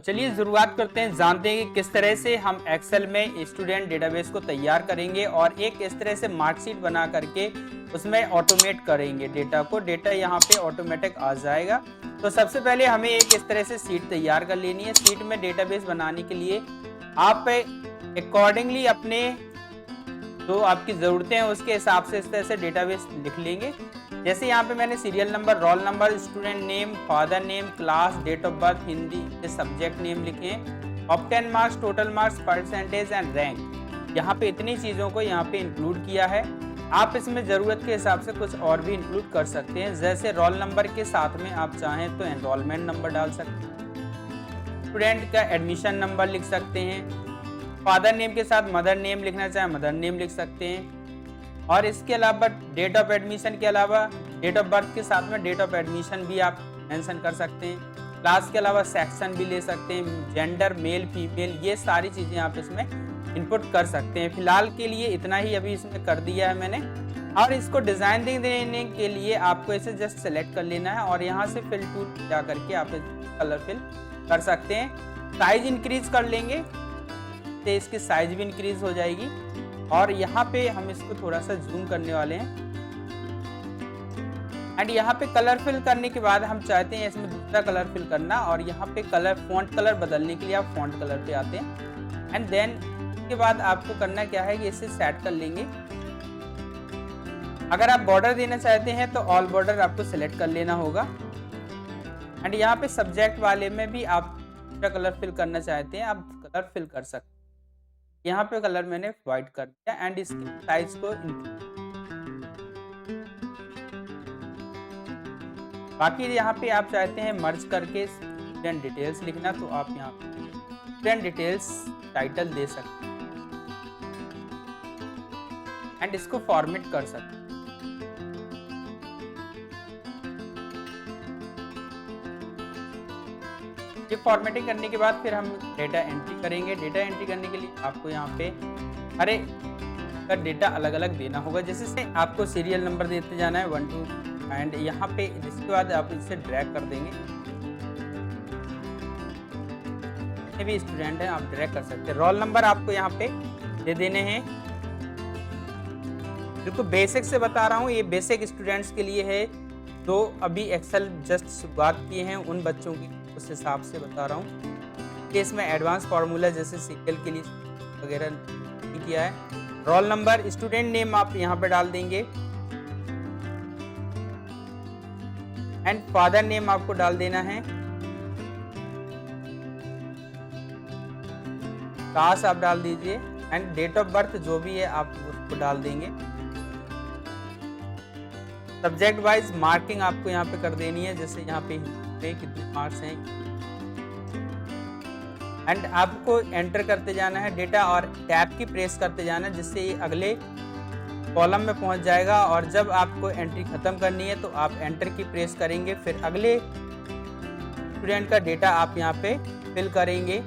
चलिए शुरुआत करते हैं, जानते हैं कि किस तरह से हम एक्सेल में स्टूडेंट डेटाबेस को तैयार करेंगे और एक इस तरह से मार्कशीट बना करके उसमें ऑटोमेट करेंगे डेटा को। डेटा यहाँ पे ऑटोमेटिक आ जाएगा। तो सबसे पहले हमें एक इस तरह से शीट तैयार कर लेनी है। शीट में डेटाबेस बनाने के लिए आप अकॉर्डिंगली अपने जो आपकी ज़रूरतें हैं उसके हिसाब से इस तरह से डेटाबेस लिख लेंगे। जैसे यहाँ पे मैंने serial number, roll number, student name, father name, class, date of birth, Hindi के सब्जेक्ट नेम लिखे हैं, obtain marks, total marks, percentage and rank. यहाँ पे इतनी चीज़ों को यहाँ पे इंक्लूड किया है। आप इसमें ज़रूरत के हिसाब से कुछ और भी इंक्लूड कर सकते हैं। जैसे रोल नंबर के साथ में आप चाहें तो एनरोलमेंट नंबर डाल सकते हैं, स्टूडेंट का एडमिशन नंबर लिख सकते हैं, फादर नेम के साथ मदर नेम लिखना चाहे मदर नेम लिख सकते हैं, और इसके अलावा डेट ऑफ एडमिशन के अलावा डेट ऑफ बर्थ के साथ में डेट ऑफ एडमिशन भी आप मेंशन कर सकते हैं। क्लास के अलावा सेक्शन भी ले सकते हैं, जेंडर मेल फीमेल, ये सारी चीज़ें आप इसमें इनपुट कर सकते हैं। फिलहाल के लिए इतना ही अभी इसमें कर दिया है मैंने। और इसको डिज़ाइन देने के लिए आपको इसे जस्ट सेलेक्ट कर लेना है और यहाँ से फिल टूल जा करके आप कलर फिल कर सकते हैं। साइज इंक्रीज कर लेंगे तो इसकी साइज भी इंक्रीज हो जाएगी। और यहाँ पे हम इसको थोड़ा सा जूम करने वाले हैं। एंड यहाँ पे कलर फिल करने के बाद हम चाहते हैं इसमें दूसरा कलर फिल करना, और यहाँ पे कलर फॉन्ट कलर बदलने के लिए आप फॉन्ट कलर पे आते हैं। एंड देन इसके बाद आपको करना क्या है कि इसे सेट कर लेंगे। अगर आप बॉर्डर देना चाहते हैं तो ऑल बॉर्डर आपको सिलेक्ट कर लेना होगा। एंड यहाँ पे सब्जेक्ट वाले में भी आप दूसरा कलर फिल करना चाहते हैं, आप कलर फिल कर सकते हैं। यहाँ पे कलर मैंने व्हाइट कर दिया एंड इसकी साइज को बाकी यहाँ पे आप चाहते हैं मर्ज करके स्टूडेंट डिटेल्स लिखना, तो आप यहाँ पे स्टूडेंट डिटेल्स टाइटल दे सकते हैं एंड इसको फॉर्मेट कर सकते हैं। ये फॉर्मेटिंग करने के बाद फिर हम डेटा एंट्री करेंगे। डेटा एंट्री करने के लिए आपको यहाँ पे हर एक का डेटा अलग अलग देना होगा। जैसे आपको सीरियल नंबर देते जाना है 1 2 एंड यहाँ पे जिसके बाद आप इसे ड्रैग कर देंगे। ये भी स्टूडेंट है, आप ड्रैग कर सकते हैं। रोल नंबर आपको यहाँ पे दे देने हैं। जो बेसिक से बता रहा हूँ, ये बेसिक स्टूडेंट्स के लिए है जो अभी एक्सेल जस्ट शुरुआत किए हैं, उन बच्चों की उस हिसाब से बता रहा हूँ कि इसमें एडवांस फार्मूला जैसे सीरियल के लिए वगैरह नहीं किया है। रोल नंबर, स्टूडेंट नेम आप यहाँ पे डाल देंगे एंड फादर नेम आपको डाल देना है। क्लास आप डाल दीजिए एंड डेट ऑफ बर्थ जो भी है आप उसको डाल देंगे। सब्जेक्ट वाइज मार्किंग आपको यहाँ पे कर देनी है, जैसे यहाँ पे कितने मार्क्स हैं एंड आपको एंटर करते जाना है डेटा और टैब की प्रेस करते जाना है, जिससे ये अगले कॉलम में पहुंच जाएगा। और जब आपको एंट्री खत्म करनी है तो आप एंटर की प्रेस करेंगे, फिर अगले स्टूडेंट का डेटा आप यहाँ पे फिल करेंगे।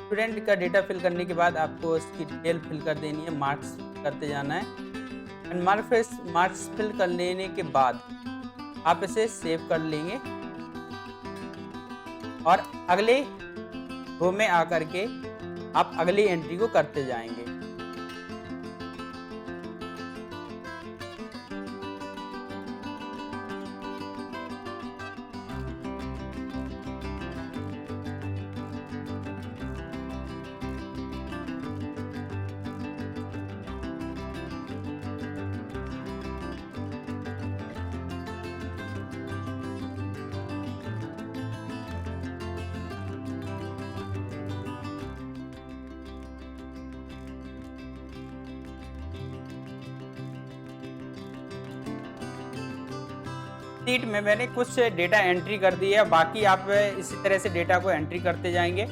स्टूडेंट का डेटा फिल करने के बाद आपको उसकी डिटेल फिल कर देनी है, मार्क्स करते जाना है एंड मार्क्स फिल कर लेने के बाद आप इसे सेव कर लेंगे और अगले रो में आकर के आप अगली एंट्री को करते जाएंगे। शीट में मैंने कुछ डेटा एंट्री कर दी है, बाकी आप इसी तरह से डेटा को एंट्री करते जाएंगे।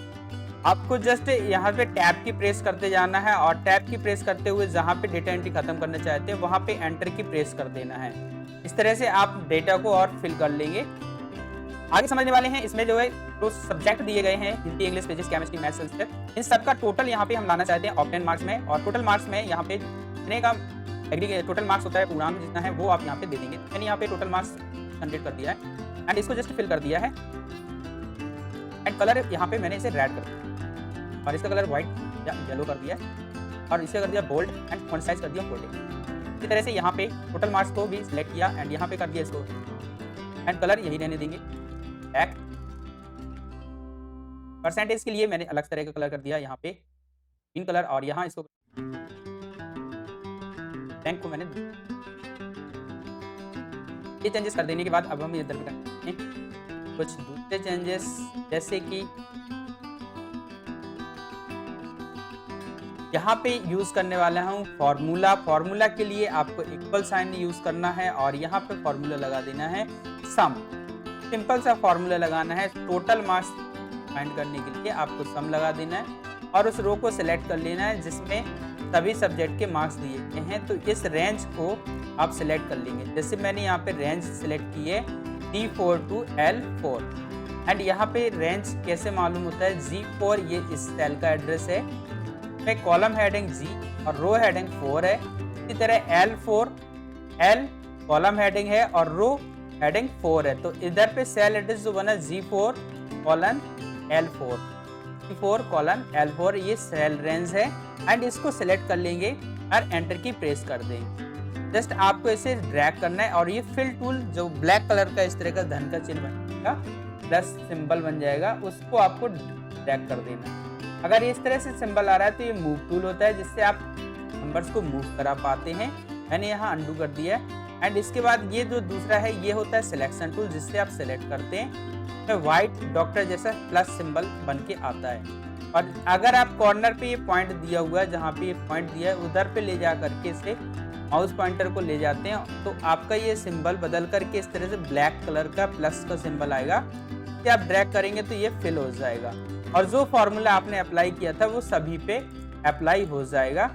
आपको जस्ट यहाँ पे टैब की प्रेस करते जाना है और टैब की प्रेस करते हुए जहाँ पे डेटा एंट्री खत्म करना चाहते हैं वहाँ पे एंटर की प्रेस कर देना है। इस तरह से आप डेटा को और फिल कर लेंगे। आगे समझने वाले हैं इसमें जो है तो सब्जेक्ट दिए गए हैं Hindi, English, physics, chemistry, maths, Sanskrit, इन सब का टोटल यहाँ पे हम लाना चाहते हैं ऑप्टेन मार्क्स में। और टोटल मार्क्स में यहाँ पे जितने का एग्रीगेट टोटल मार्क्स होता है पूर्णांक जितना है वो आप यहाँ पे दे देंगे। मैंने यहाँ पे टोटल मार्क्स 100 कर दिया है एंड इसको जस्ट फिल कर दिया है एंड कलर यहाँ पे मैंने इसे रेड कर दिया और इसका कलर व्हाइट या येलो कर दिया और इसे कर दिया बोल्ड एंड फॉन्ट साइज कर दिया 40। इसी तरह से यहाँ पे टोटल मार्क्स को भी सिलेक्ट किया एंड यहाँ पे कर दिया इसको एंड कलर यही रहने देंगे ब्लैक। परसेंटेज के लिए मैंने अलग तरह का कलर कर दिया यहाँ पे ग्रीन कलर और यहाँ इसको रैंक को मैंने ये चेंजेस कर देने के बाद अब हम इधर भी करते हैं कुछ दूसरे चेंजेस, जैसे कि यहाँ पे यूज करने वाला हूँ फॉर्मूला। फॉर्मूला के लिए आपको इक्वल साइन यूज करना है और यहाँ पे फॉर्मूला लगा देना है सम। सिंपल सा फॉर्मूला लगाना है। टोटल मार्क्स फाइंड करने के लिए आपको सम लगा देना है और उस रो को सिलेक्ट कर लेना है जिसमें सभी सब्जेक्ट के मार्क्स दिए गए हैं। तो इस रेंज को आप सिलेक्ट कर लेंगे। जैसे मैंने यहाँ पे रेंज सिलेक्ट की है D4 to L4 एंड यहाँ पे रेंज कैसे मालूम होता है G4 ये इस सेल का एड्रेस है, कॉलम हेडिंग G और रो हेडिंग 4 है। इसी तरह L4 L कॉलम हेडिंग है और रो हेडिंग 4 है। तो इधर पे सेल एड्रेस जो बना G4 colon L4 G4 colon L4 ये सेल रेंज है एंड इसको सिलेक्ट कर लेंगे और एंटर की प्रेस कर देंगे। जस्ट आपको इसे ड्रैग करना है और ये फिल टूल जो ब्लैक कलर का इस तरह का धन का चिन्ह बनेगा प्लस सिंबल बन जाएगा, उसको आपको ड्रैग कर देना है। अगर इस तरह से सिंबल आ रहा है तो ये मूव टूल होता है जिससे आप नंबर्स को मूव करा पाते हैं। मैंने यहाँ अंडू कर दिया है एंड इसके बाद ये जो दूसरा है ये होता है सिलेक्शन टूल जिससे आप सिलेक्ट करते हैं तो व्हाइट डॉक्टर जैसा प्लस सिंबल बन के आता है। और अगर आप कॉर्नर पे ये पॉइंट दिया हुआ है जहाँ पे ये पॉइंट दिया है उधर पे ले जा करके इसे माउस पॉइंटर को ले जाते हैं तो आपका ये सिंबल बदल करके इस तरह से ब्लैक कलर का प्लस का सिंबल आएगा। ये आप ड्रैग करेंगे तो ये फिल हो जाएगा और जो फॉर्मूला आपने अप्लाई किया था वो सभी पे अप्लाई हो जाएगा।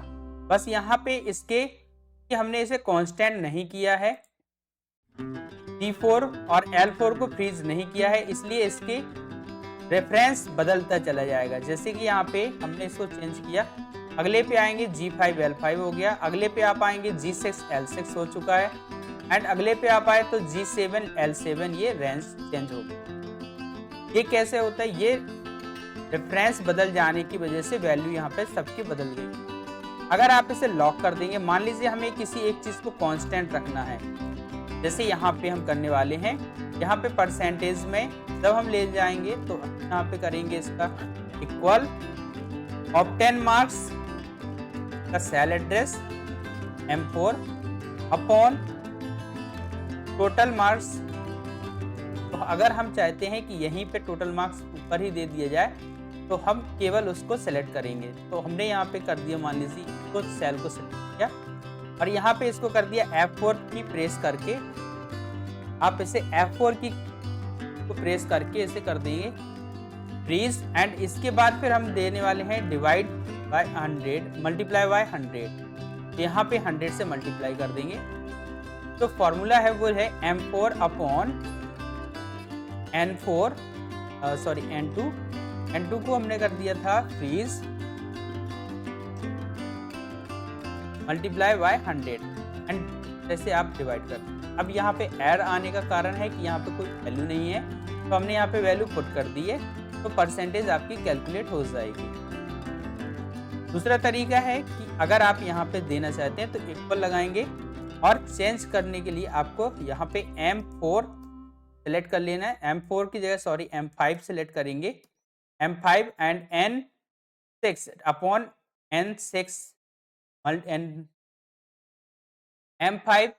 बस यहाँ पे इसके कि हमने इसे कांस्टेंट नहीं किया है, D4 और L4 को फ्रीज नहीं किया है, इसलिए इसके रेफरेंस बदलता चला जाएगा। जैसे कि यहाँ पे हमने इसको चेंज किया, अगले पे आएंगे G5 L5 हो गया, अगले पे आप आएंगे G6 L6 हो चुका है एंड अगले पे आप आए तो G7 L7 ये रेंज चेंज हो गया। ये कैसे होता है? ये रेफरेंस बदल जाने की वजह से वैल्यू यहाँ पे सबकी बदल गई। अगर आप इसे लॉक कर देंगे, मान लीजिए हमें किसी एक चीज को कांस्टेंट रखना है, जैसे यहाँ पे हम करने वाले हैं, यहाँ पे परसेंटेज में जब हम ले जाएंगे तो यहाँ पे करेंगे इसका इक्वल ऑब्टेन मार्क्स का cell address M4 upon total marks. तो अगर हम चाहते हैं कि यहीं पे टोटल मार्क्स ऊपर ही दे दिया जाए तो हम केवल उसको सेलेक्ट करेंगे। तो हमने यहाँ पे कर दिया, मान लीजिए तो सेल को सेलेक्ट किया और यहाँ पे इसको कर दिया F4 की प्रेस करके, आप इसे F4 की को प्रेस करके इसे कर देंगे फ्रीज एंड इसके बाद फिर हम देने वाले हैं डिवाइड बाय 100 मल्टीप्लाई बाय 100। यहाँ पे 100 से मल्टीप्लाई कर देंगे तो फॉर्मूला है वो है M4 upon N4 sorry N2 को हमने कर दिया था फ्रीज मल्टीप्लाई बाय 100 एंड जैसे आप डिवाइड कर। अब यहाँ पे एरर आने का कारण है कि यहाँ पे कोई वैल्यू नहीं है तो हमने यहाँ पे वैल्यू पुट कर दी है तो परसेंटेज आपकी कैलकुलेट हो जाएगी। दूसरा तरीका है कि अगर आप यहाँ पे देना चाहते हैं तो इक्वल लगाएंगे और चेंज करने के लिए आपको यहाँ पे M4 सेलेक्ट कर लेना है। M4 की जगह सॉरी M5 सेलेक्ट करेंगे, M5 and N6 upon N6 M5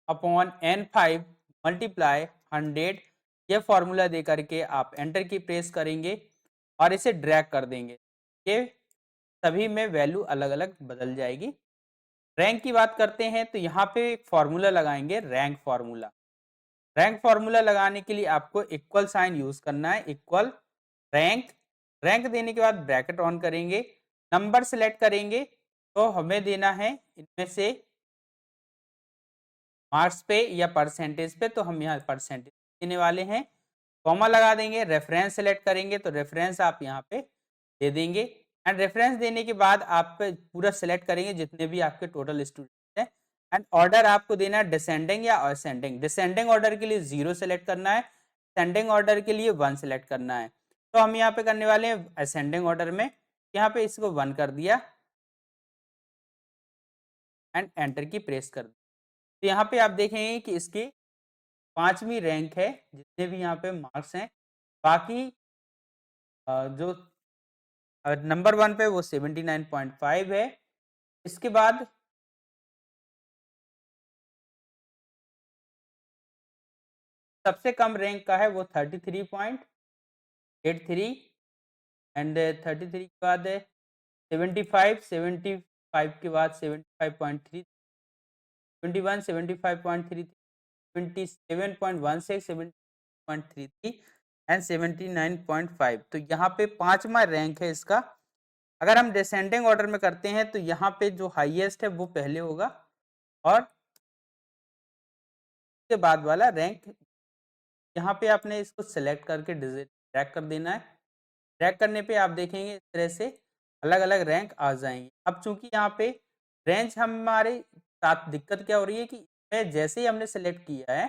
upon N5 multiply 100। ये फॉर्मूला दे करके आप एंटर की प्रेस करेंगे और इसे ड्रैग कर देंगे। ये सभी में वैल्यू अलग अलग बदल जाएगी। रैंक की बात करते हैं तो यहाँ पे एक फॉर्मूला लगाएंगे रैंक फॉर्मूला। रैंक फॉर्मूला लगाने के लिए आपको इक्वल साइन यूज करना है, इक्वल रैंक देने के बाद ब्रैकेट ऑन करेंगे, नंबर सेलेक्ट करेंगे तो हमें देना है इनमें से मार्क्स पे या परसेंटेज पे, तो हम यहाँ परसेंटेज देने वाले हैं कॉमा लगा देंगे, रेफरेंस सेलेक्ट करेंगे तो रेफरेंस आप यहाँ पे दे देंगे एंड रेफरेंस देने के बाद आप पूरा सेलेक्ट करेंगे जितने भी आपके टोटल स्टूडेंट हैं एंड ऑर्डर आपको देना है डिसेंडिंग या असेंडिंग। डिसेंडिंग ऑर्डर के लिए 0 सेलेक्ट करना है, असेंडिंग ऑर्डर के लिए 1 सेलेक्ट करना है। तो हम यहाँ पे करने वाले हैं असेंडिंग ऑर्डर में, यहाँ पे इसको 1 कर दिया एंड एंटर की प्रेस कर दी। तो यहाँ पे आप देखेंगे कि इसकी 5वीं रैंक है, जितने भी यहाँ पे मार्क्स हैं। बाकी जो नंबर 1 पे वो 79.5 है। इसके बाद सबसे कम रैंक का है वो 33.83 एंड 33 के बाद 75, 75 के बाद 75.3, 21, 75.33, 27.16, 70.33 एंड 79.5। तो यहाँ पे 5वां रैंक है इसका। अगर हम डिसेंडिंग ऑर्डर में करते हैं तो यहाँ पे जो हाईएस्ट है वो पहले होगा और उसके बाद वाला रैंक यहाँ पे आपने इसको सेलेक्ट करके ड्रैग कर देना है। ड्रैग करने पे आप देखेंगे इस तरह से अलग अलग रैंक आ जाएंगे। अब चूंकि यहाँ पे रेंज हमारे साथ दिक्कत क्या हो रही है कि जैसे ही हमने सेलेक्ट किया है,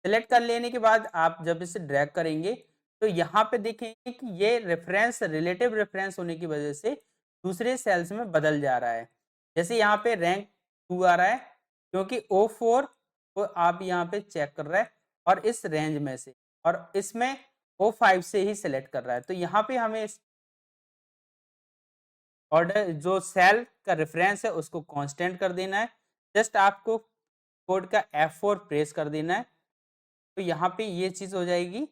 सेलेक्ट कर लेने के बाद आप जब इसे ड्रैग करेंगे तो यहाँ पे देखेंगे कि ये रेफरेंस रिलेटिव रेफरेंस होने की वजह से दूसरे सेल्स में बदल जा रहा है। जैसे यहाँ पे रैंक 2 आ रहा है क्योंकि O4 को आप यहाँ पे चेक कर रहा है और इस रेंज में से, और इसमें O5 से ही सिलेक्ट कर रहा है। तो यहाँ पे हमें इस ऑर्डर जो सेल का रेफरेंस है उसको कांस्टेंट कर देना है। जस्ट आपको कोड का F4 प्रेस कर देना है तो यहाँ पे ये चीज हो जाएगी।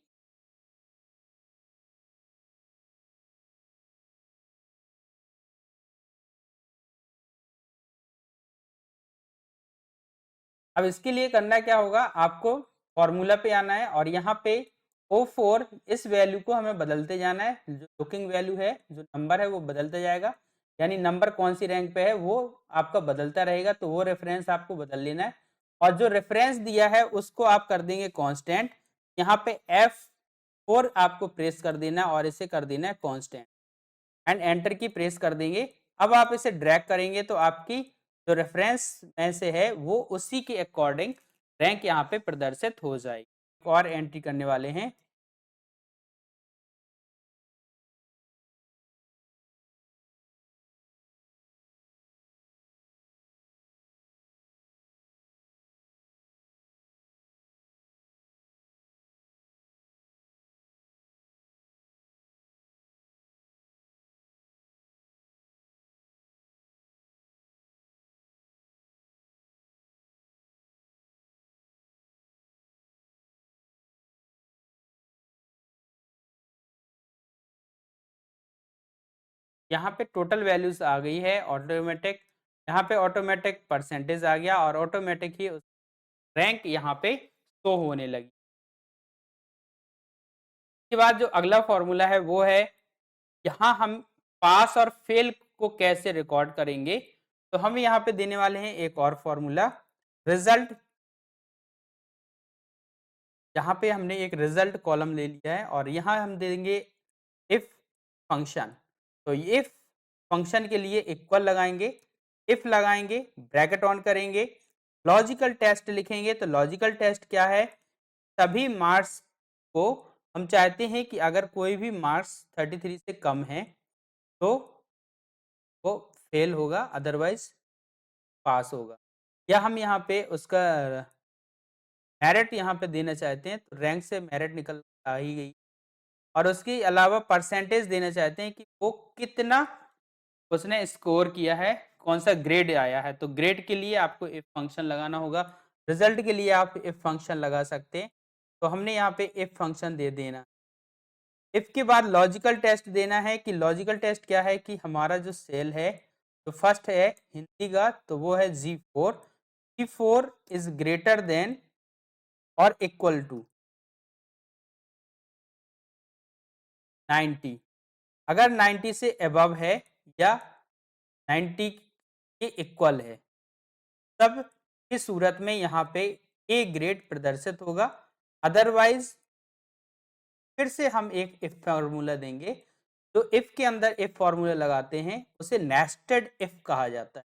अब इसके लिए करना क्या होगा, आपको फॉर्मूला पे आना है और यहाँ पे O4 इस वैल्यू को हमें बदलते जाना है। जो बुकिंग वैल्यू है, जो नंबर है वो बदलता जाएगा, यानी नंबर कौन सी रैंक पे है वो आपका बदलता रहेगा। तो वो रेफरेंस आपको बदल लेना है और जो रेफरेंस दिया है उसको आप कर देंगे कांस्टेंट। यहाँ पे F4 आपको प्रेस कर देना है और इसे कर देना है कांस्टेंट एंड एंटर की प्रेस कर देंगे। अब आप इसे ड्रैग करेंगे तो आपकी जो रेफरेंस में से है वो उसी के अकॉर्डिंग रैंक यहाँ पे प्रदर्शित हो जाएगी। एक और एंट्री करने वाले हैं। यहाँ पे टोटल वैल्यूज आ गई है ऑटोमेटिक, यहाँ पे ऑटोमेटिक परसेंटेज आ गया और ऑटोमेटिक ही रैंक यहाँ पे शो होने लगी। इसके बाद जो अगला फॉर्मूला है वो है, यहाँ हम पास और फेल को कैसे रिकॉर्ड करेंगे। तो हम यहाँ पे देने वाले हैं एक और फॉर्मूला, रिजल्ट। यहाँ पे हमने एक रिजल्ट कॉलम ले लिया है और यहाँ हम देंगे इफ फंक्शन। तो इफ फंक्शन के लिए इक्वल लगाएंगे, इफ लगाएंगे, ब्रैकेट ऑन करेंगे, लॉजिकल टेस्ट लिखेंगे। तो लॉजिकल टेस्ट क्या है, सभी मार्क्स को हम चाहते हैं कि अगर कोई भी मार्क्स 33 से कम है तो वो फेल होगा, अदरवाइज पास होगा। या हम यहाँ पे उसका मेरिट यहाँ पे देना चाहते हैं तो रैंक से मेरिट निकल आ ही गई, और उसके अलावा परसेंटेज देना चाहते हैं कि वो कितना उसने स्कोर किया है, कौन सा ग्रेड आया है। तो ग्रेड के लिए आपको इफ फंक्शन लगाना होगा, रिजल्ट के लिए आप इफ फंक्शन लगा सकते हैं। तो हमने यहाँ पे इफ फंक्शन दे देना। इफ के बाद लॉजिकल टेस्ट देना है कि लॉजिकल टेस्ट क्या है कि हमारा जो सेल है, तो फर्स्ट है हिंदी का, तो वो है G4, G4 is greater than और इक्वल टू 90। अगर 90 से अबव है या 90 के इक्वल है तब की सूरत में यहाँ पे ए ग्रेड प्रदर्शित होगा, अदरवाइज फिर से हम एक इफ फार्मूला देंगे। तो इफ के अंदर इफ फार्मूला लगाते हैं उसे नेस्टेड इफ कहा जाता है।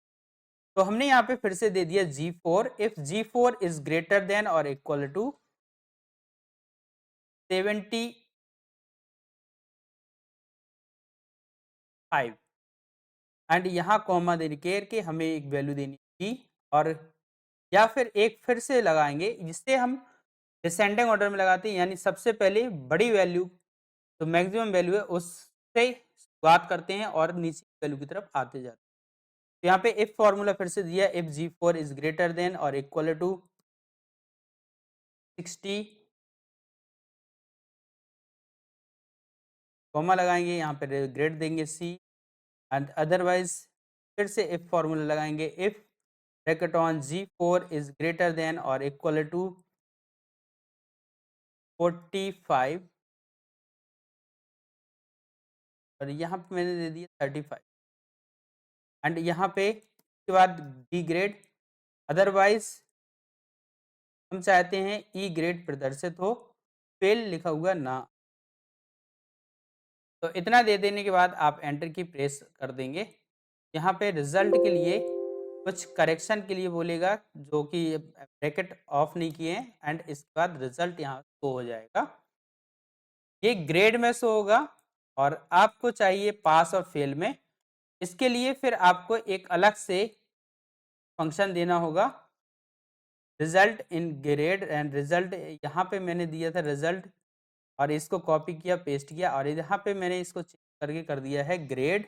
तो हमने यहाँ पे फिर से दे दिया G4, if G4 is greater than और इक्वल टू 75 एंड यहाँ कॉमा दे के हमें एक वैल्यू देनी थी, और या फिर एक फिर से लगाएंगे जिससे हम डिसेंडिंग ऑर्डर में लगाते हैं, यानी सबसे पहले बड़ी वैल्यू तो मैक्सिमम वैल्यू है उससे शुरुआत करते हैं और नीचे वैल्यू की तरफ आते जाते हैं। तो यहाँ पे इफ फॉर्मूला फिर से दिया, if G4 is greater than और इक्वल टू 60, कॉमा लगाएंगे, यहाँ पे ग्रेड देंगे C, एंड अदरवाइज फिर से इफ फॉर्मूला लगाएंगे, if bracket on G4 is greater than और इक्वल टू 45, और यहाँ पे मैंने दे दिया 35, एंड यहाँ पे उसके बाद डी ग्रेड, अदरवाइज हम चाहते हैं ई ग्रेड प्रदर्शित हो, फेल लिखा हुआ ना। तो इतना दे देने के बाद आप एंटर की प्रेस कर देंगे। यहाँ पे रिजल्ट के लिए कुछ करेक्शन के लिए बोलेगा, जो कि ब्रैकेट ऑफ नहीं किए हैं, एंड इसके बाद रिजल्ट यहाँ शो हो जाएगा। ये ग्रेड में शो होगा और आपको चाहिए पास और फेल में। इसके लिए फिर आपको एक अलग से फंक्शन देना होगा, result in grade, and result यहाँ पे मैंने दिया था रिजल्ट, और इसको कॉपी किया पेस्ट किया, और यहाँ पे मैंने इसको चेंज करके कर दिया है ग्रेड,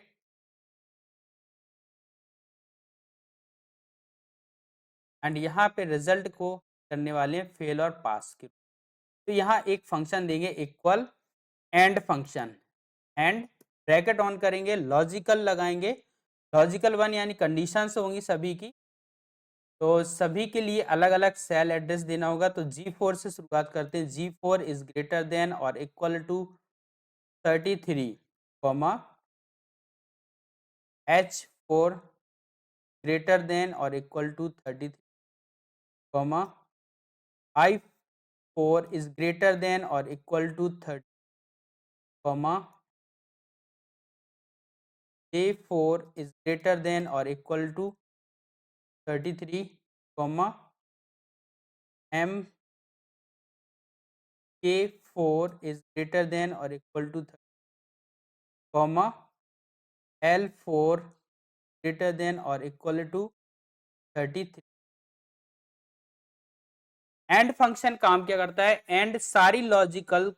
एंड यहाँ पे रिजल्ट को करने वाले हैं फेल और पास के। तो यहाँ एक फंक्शन देंगे equal and function, and bracket on करेंगे, लॉजिकल लगाएंगे, लॉजिकल वन यानी कंडीशंस होंगी सभी की, तो सभी के लिए अलग अलग सेल एड्रेस देना होगा। तो G4 से शुरुआत करते हैं, G4 इज ग्रेटर देन और equal to 33, comma H4 greater than और equal to 33, comma I4 is greater than और equal to 30, comma J4 is greater than और equal to 33, comma MK4 is greater than और equal to 30, comma L4 greater than और equal to 33। And function काम क्या करता है, and सारी logical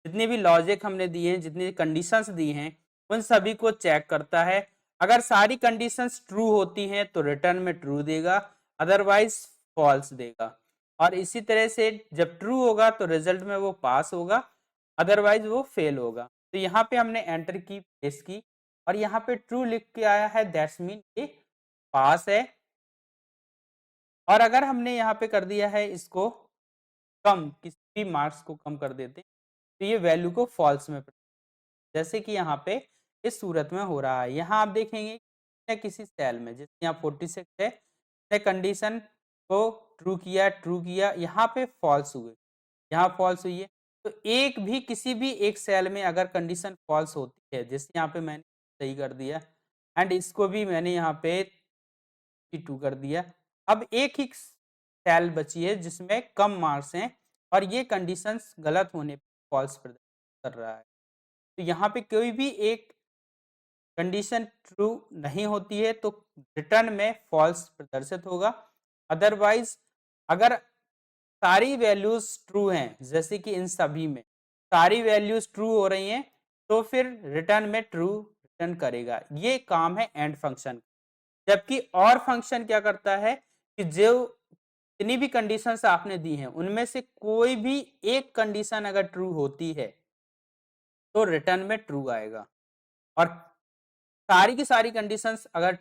जितने भी लॉजिक हमने दिए हैं, जितनी कंडीशंस दी हैं, उन सभी को चेक करता है। अगर सारी कंडीशंस ट्रू होती हैं तो रिटर्न में ट्रू देगा, अदरवाइज फॉल्स देगा। और इसी तरह से जब ट्रू होगा तो रिजल्ट में वो पास होगा, अदरवाइज वो फेल होगा। तो यहाँ पे हमने एंटर की प्रेस की, और यहाँ पे ट्रू लिख के आया है, दैट्स मीन ये पास है। और अगर हमने यहाँ पे कर दिया है इसको कम, किसी भी मार्क्स को कम कर देते हैं, तो ये वैल्यू को फॉल्स में, जैसे कि यहाँ पे इस सूरत में हो रहा है। यहाँ आप देखेंगे किसी सेल में, जैसे यहाँ 46 है, कंडीशन को ट्रू किया, यहाँ पे फॉल्स हुए, यहाँ फॉल्स हुई है। तो एक भी किसी भी एक सेल में अगर कंडीशन फॉल्स होती है, जैसे यहाँ पे मैंने सही कर दिया, एंड इसको भी मैंने यहाँ पे 2 कर दिया, अब एक ही सेल बची है जिसमें कम मार्क्स हैं, और ये कंडीशंस गलत होने पर फॉल्स प्रदर्शित कर रहा है। तो यहाँ पे कोई भी एक कंडीशन ट्रू नहीं होती है तो रिटर्न में फॉल्स प्रदर्शित होगा। अदरवाइज अगर सारी वैल्यूज ट्रू हैं, जैसे कि इन सभी में सारी वैल्यूज ट्रू हो रही हैं, तो फिर रिटर्न में ट्रू रिटर्न करेगा। ये काम है एंड फंक्शन। जबकि और फंक्शन क्या करता है कि जो जितनी भी कंडीशंस आपने दी हैं उनमें से कोई भी एक कंडीशन अगर ट्रू होती है तो रिटर्न में ट्रू आएगा, और सारी की सारी कंडीशंस अगर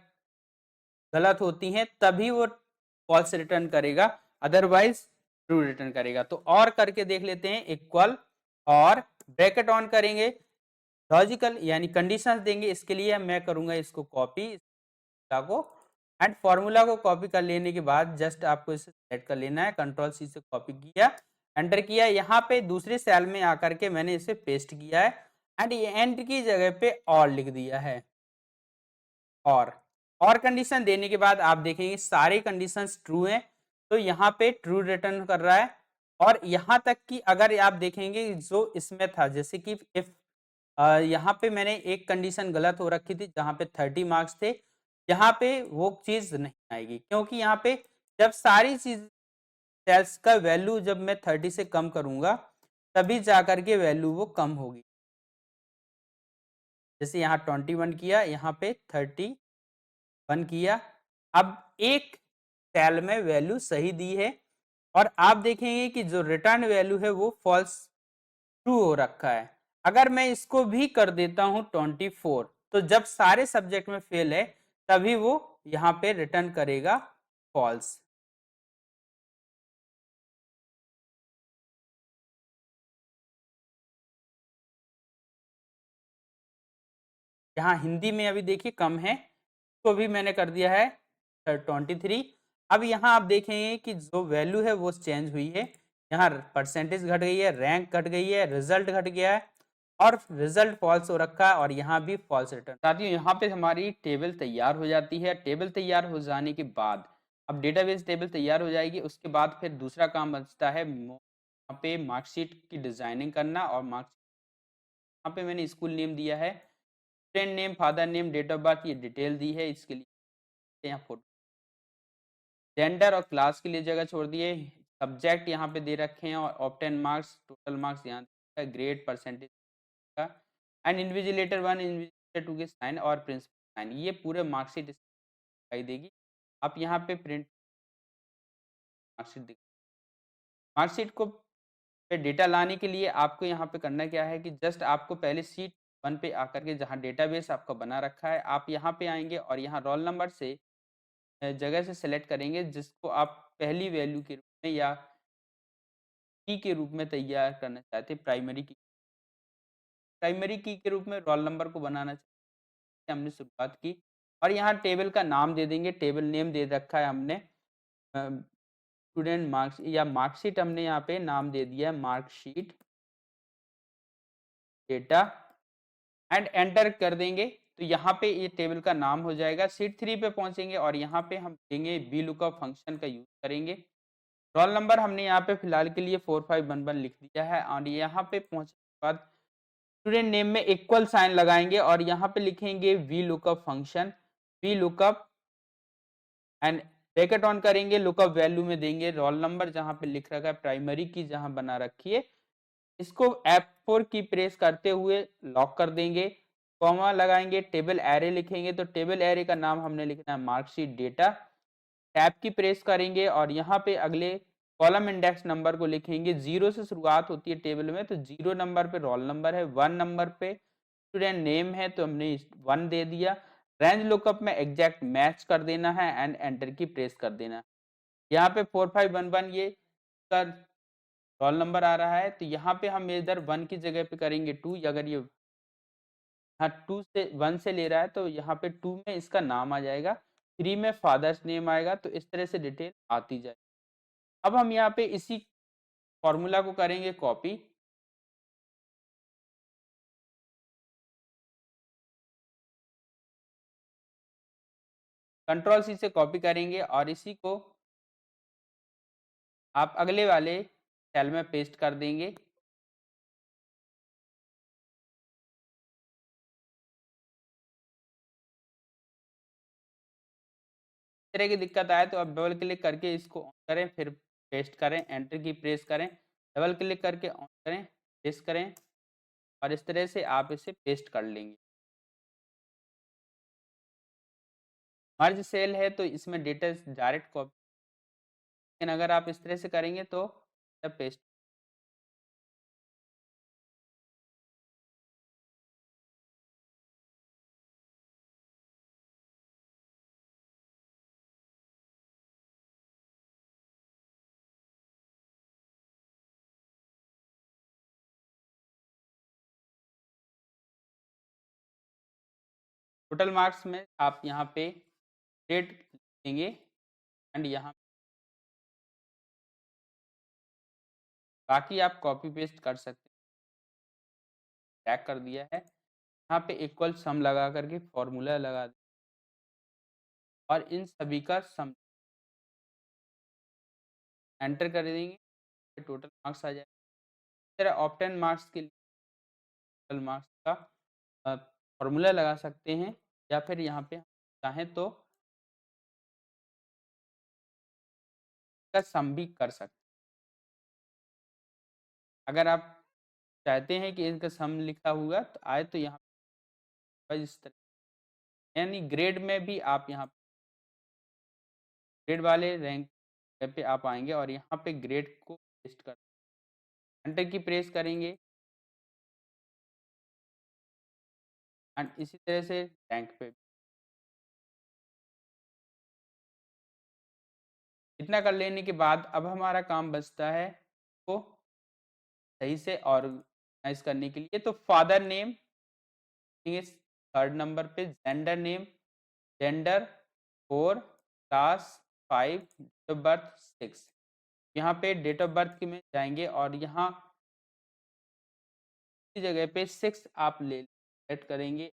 गलत होती हैं तभी वो फॉल्स रिटर्न करेगा, अदरवाइज ट्रू रिटर्न करेगा। तो और करके देख लेते हैं, इक्वल और ब्रैकेट ऑन करेंगे, लॉजिकल यानी कंडीशंस देंगे। इसके लिए मैं करूंगा इसको कॉपी को, एंड फॉर्मूला को कॉपी कर लेने के बाद जस्ट आपको इसे सेट कर लेना है, कंट्रोल सी से कॉपी किया एंटर किया, यहाँ पे दूसरे सेल में आकर के मैंने इसे पेस्ट किया है एंड ये एंड की जगह पे और लिख दिया है। और कंडीशन देने के बाद आप देखेंगे सारी कंडीशंस ट्रू हैं, तो यहाँ पे ट्रू रिटर्न कर रहा है। और यहाँ तक कि अगर आप देखेंगे जो इसमें था, जैसे कि इफ यहाँ पे मैंने एक कंडीशन गलत हो रखी थी जहाँ पे 30 मार्क्स थे, यहाँ पे वो चीज नहीं आएगी, क्योंकि यहाँ पे जब सारी चीज सेल्स का वैल्यू जब मैं 30 से कम करूंगा तभी जाकर के वैल्यू वो कम होगी। जैसे यहाँ 21 किया, यहाँ पे 31 किया। अब एक सेल में वैल्यू सही दी है और आप देखेंगे कि जो रिटर्न वैल्यू है वो फॉल्स ट्रू हो रखा है। अगर मैं इसको भी कर देता हूं 24, तो जब सारे सब्जेक्ट में फेल है तभी वो यहाँ पे रिटर्न करेगा फॉल्स। यहाँ हिंदी में अभी देखिए कम है, तो भी मैंने कर दिया है 23। अब यहाँ आप देखेंगे कि जो वैल्यू है वो चेंज हुई है, यहाँ परसेंटेज घट गई है, रैंक घट गई है, रिजल्ट घट गया है और रिजल्ट फॉल्स हो रखा है और यहाँ भी फॉल्स रिटर्न। साथियों यहाँ पे हमारी टेबल तैयार हो जाती है। टेबल तैयार हो जाने के बाद अब डेटाबेस टेबल तैयार हो जाएगी, उसके बाद फिर दूसरा काम बचता है यहाँ पे मार्कशीट की डिजाइनिंग करना। और मार्क्स यहाँ पे मैंने स्कूल नेम दिया है, student name, father name, date of birth, ये डिटेल दी है। इसके लिए यहाँ फोटो, जेंडर और क्लास के लिए जगह छोड़ दिए, सब्जेक्ट यहाँ पे दे रखे हैं और ऑब्टेन मार्क्स, टोटल मार्क्स यहाँ का, ग्रेड, परसेंटेज का एंड इन्विजिलेटर 1, इन्विजिलेटर 2 के साइन और प्रिंसिपल साइन, ये पूरे मार्कशीट दिखाई देगी। आप यहाँ पे प्रिंट मार्कशीट मार्कशीट को पे डेटा लाने के लिए आपको यहाँ पे करना क्या है कि जस्ट आपको पहले शीट 1 पे आकर के जहाँ डेटाबेस आपका बना रखा है, आप यहाँ पे आएंगे और यहाँ रोल नंबर से जगह से सेलेक्ट करेंगे जिसको आप पहली वैल्यू के रूप में या की के रूप में तैयार करना चाहते हैं। प्राइमरी की के रूप में रोल नंबर को बनाना चाहते हैं, हमने शुरुआत की। और यहाँ टेबल का नाम दे देंगे, टेबल नेम दे रखा है हमने स्टूडेंट मार्क्स या मार्कशीट, हमने यहाँ पे नाम दे दिया है मार्कशीट डेटा एंड एंटर कर देंगे, तो यहाँ पे ये टेबल का नाम हो जाएगा। शीट 3 पे पहुंचेंगे और यहाँ पे हम देंगे वी लुकअप फंक्शन का यूज करेंगे। रोल नंबर हमने यहाँ पे फिलहाल के लिए 4511 लिख दिया है और यहाँ पे पहुंचने के बाद स्टूडेंट नेम में इक्वल साइन लगाएंगे और यहाँ पे लिखेंगे V lookup function, V lookup and bracket on करेंगे, लुकअप वैल्यू में देंगे रोल नंबर जहाँ पे लिख रखा है, प्राइमरी की जहाँ बना रखी है, इसको F4 की प्रेस करते हुए लॉक कर देंगे, कॉमा लगाएंगे, टेबल एरे लिखेंगे, तो टेबल एरे का नाम हमने लिखना है मार्कशीट डेटा, टैब की प्रेस करेंगे और यहाँ पे अगले कॉलम इंडेक्स नंबर को लिखेंगे। 0 से शुरुआत होती है टेबल में, तो 0 नंबर पे रोल नंबर है, 1 नंबर पे स्टूडेंट नेम है तो हमने 1 दे दिया। रेंज लुकअप में एग्जैक्ट मैच कर देना है एंड एंटर की प्रेस कर देना। यहाँ पे 4511 ये का रोल नंबर आ रहा है, तो यहाँ पे हम इधर 1 की जगह पे करेंगे 2, अगर ये हाँ 2 से 1 से ले रहा है तो यहाँ पे 2 में इसका नाम आ जाएगा, 3 में फादर्स नेम आएगा, तो इस तरह से डिटेल आती जाए। अब हम यहाँ पे इसी फॉर्मूला को करेंगे कॉपी, कंट्रोल सी से कॉपी करेंगे और इसी को आप अगले वाले सेल में पेस्ट कर देंगे। इस तरह की दिक्कत आए तो आप डबल क्लिक करके इसको ऑन करें, फिर पेस्ट करें, एंटर की प्रेस करें, डबल क्लिक करके ऑन करें, पेस्ट करें और इस तरह से आप इसे पेस्ट कर लेंगे। मर्ज सेल है तो इसमें डेटा डायरेक्ट कॉपी, लेकिन अगर आप इस तरह से करेंगे तो पेस्ट। टोटल मार्क्स में आप यहाँ पे ग्रेड देंगे एंड यहाँ बाकी आप कॉपी पेस्ट कर सकते हैं। टैग कर दिया है, यहाँ पे इक्वल सम लगा करके फॉर्मूला लगा दें और इन सभी का सम एंटर कर देंगे, टोटल मार्क्स आ जाएगा। इस तरह ऑप्टेन मार्क्स के लिए टोटल मार्क्स का फॉर्मूला लगा सकते हैं, या फिर यहाँ पे चाहें तो का सम भी कर सकते हैं। अगर आप चाहते हैं कि इनका सम लिखा हुआ तो आए तो यहाँ पर इस तरह, यानी ग्रेड में भी आप यहाँ ग्रेड वाले रैंक पे आप आएंगे और यहाँ पे ग्रेड को पेस्ट कर एंटर की प्रेस करेंगे एंड इसी तरह से रैंक पे इतना कर लेने के बाद अब हमारा काम बचता है को सही से ऑर्गेनाइज करने के लिए। तो फादर नेम थर्ड नंबर पे, gender name gender 4, class 5, date of birth 6। यहाँ पे डेट ऑफ बर्थ में जाएंगे और यहाँ इसी जगह पे 6 आप ले सेट करेंगे।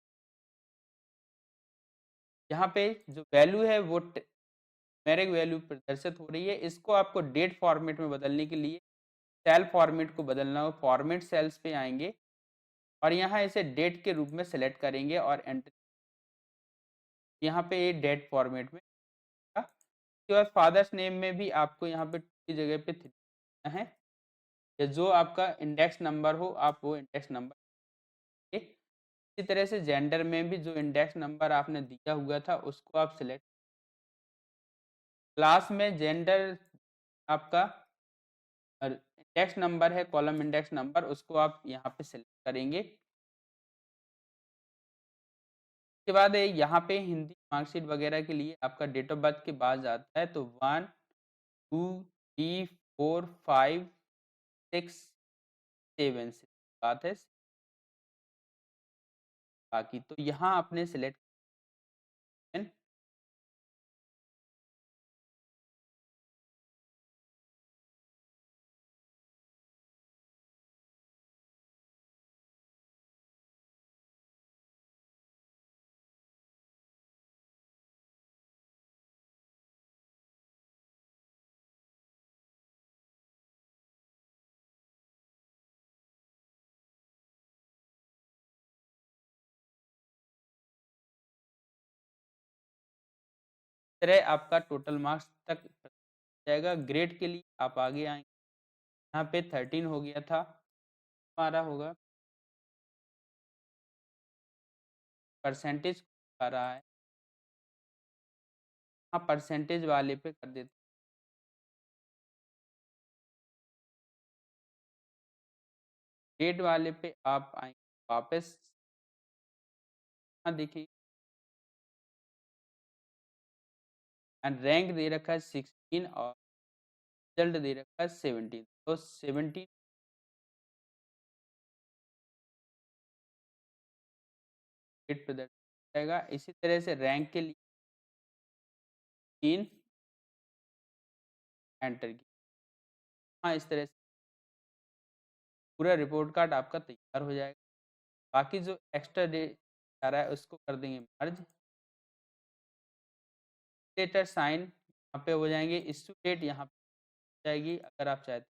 यहाँ पे जो वैल्यू है वो न्यूमेरिक वैल्यू प्रदर्शित हो रही है। इसको आपको डेट फॉर्मेट में बदलने के लिए सेल फॉर्मेट को बदलना हो, फॉर्मेट सेल्स पे आएंगे और यहाँ इसे डेट के रूप में सेलेक्ट करेंगे और एंटर, यहाँ पे ये डेट फॉर्मेट में। उसके बाद फादर्स नेम में भी आपको यहाँ पे की जगह पे 3 है, या जो आपका इंडेक्स नंबर हो आप वो इंडेक्स नंबर। इसी तरह से जेंडर में भी जो इंडेक्स नंबर आपने दिया हुआ था उसको आप सिलेक्ट। क्लास में जेंडर आपका इंडेक्स नंबर है, कॉलम इंडेक्स नंबर, उसको आप यहाँ पे सिलेक्ट करेंगे। उसके बाद यहाँ पे हिंदी मार्कशीट वगैरह के लिए आपका डेट ऑफ बर्थ के बाद आता है, तो 1 2 3 4 5 6 7 से बात है बाकी। तो यहाँ आपने सिलेक्ट तरह आपका टोटल मार्क्स तक जाएगा। ग्रेड के लिए आप आगे आएंगे, यहाँ पे 13 हो गया था, हमारा होगा परसेंटेज आ रहा है, हाँ परसेंटेज वाले पे कर देते। ग्रेड वाले पे आप आएंगे वापस, हाँ देखिए एंड रैंक दे रखा है 16 और रिजल्ट दे रखा है 17, तो 17 ग्रेड प्रदर्शित रहेगा। इसी तरह से रैंक के लिए 3 एंटर की, हाँ इस तरह से पूरा रिपोर्ट कार्ड आपका तैयार हो जाएगा। बाकी जो एक्स्ट्रा डे आ रहा है उसको कर देंगे मर्ज, डेटर साइन यहाँ पे हो जाएंगे, इशू डेट यहाँ पे जाएगी। अगर आप चाहते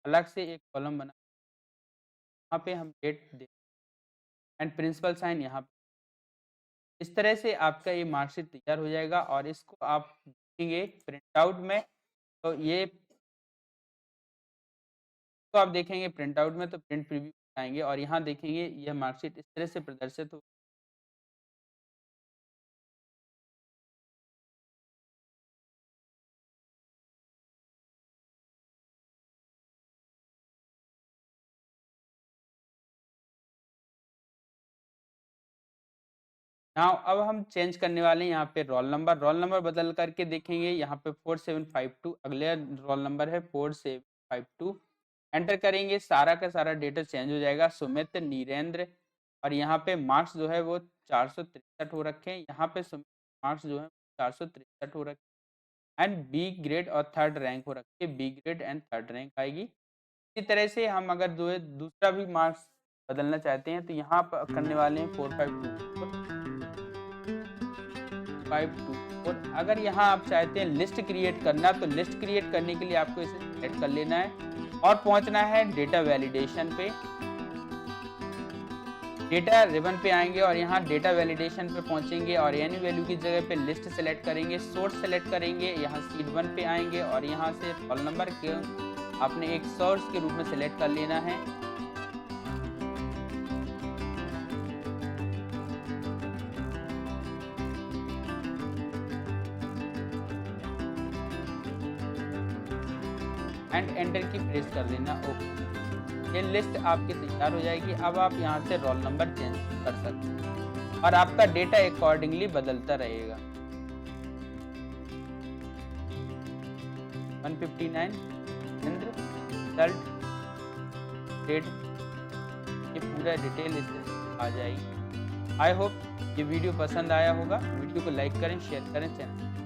अलग से एक कॉलम बना, यहाँ पे हम डेट दे एंड प्रिंसिपल साइन यहाँ पे। इस तरह से आपका ये मार्कशीट तैयार हो जाएगा और इसको आप देखेंगे प्रिंट आउट में, तो ये तो आप देखेंगे प्रिंट आउट में, तो प्रिंट प्रीव्यू आएंगे और यहाँ देखेंगे यह मार्कशीट इस तरह से प्रदर्शित हो। नाउ अब हम चेंज करने वाले हैं यहाँ पे रोल नंबर बदल करके देखेंगे। यहाँ पे 4752 अगले रोल नंबर है 4752, एंटर करेंगे, सारा का सारा डेटा चेंज हो जाएगा। सुमित नीरेंद्र, और यहाँ पे मार्क्स जो है वो 463 हो रखे हैं, यहाँ पे मार्क्स जो है 463 हो रखे हैं। एंड बी ग्रेड और थर्ड रैंक हो रखी है, B grade and third rank आएगी। इसी तरह से हम अगर दूसरा भी मार्क्स बदलना चाहते हैं तो यहाँ पर करने वाले हैं 4524। अगर यहाँ आप चाहते हैं लिस्ट क्रिएट करना तो लिस्ट क्रिएट करने के लिए आपको इसे सेलेक्ट कर लेना है और पहुंचना है डेटा वैलिडेशन पे। डेटा रिबन पे आएंगे और यहाँ डेटा वैलिडेशन पे पहुंचेंगे और एनी वैल्यू की जगह पे लिस्ट सेलेक्ट करेंगे, सोर्स सेलेक्ट करेंगे, यहाँ सीड 1 पे आएंगे और यहाँ से रोल नंबर के आपने एक सोर्स के रूप में सेलेक्ट कर लेना है। एंड एंटर की प्रेस कर देना। ओके, ये लिस्ट आपकी तैयार हो जाएगी। अब आप यहाँ से रोल नंबर चेंज कर सकते हैं और आपका डेटा अकॉर्डिंगली बदलता रहेगा। 159 इंद्र रिजल्ट डेट, ये पूरा डिटेल इससे आ जाएगी। आई होप ये वीडियो पसंद आया होगा। वीडियो को लाइक करें, शेयर करें, चैनल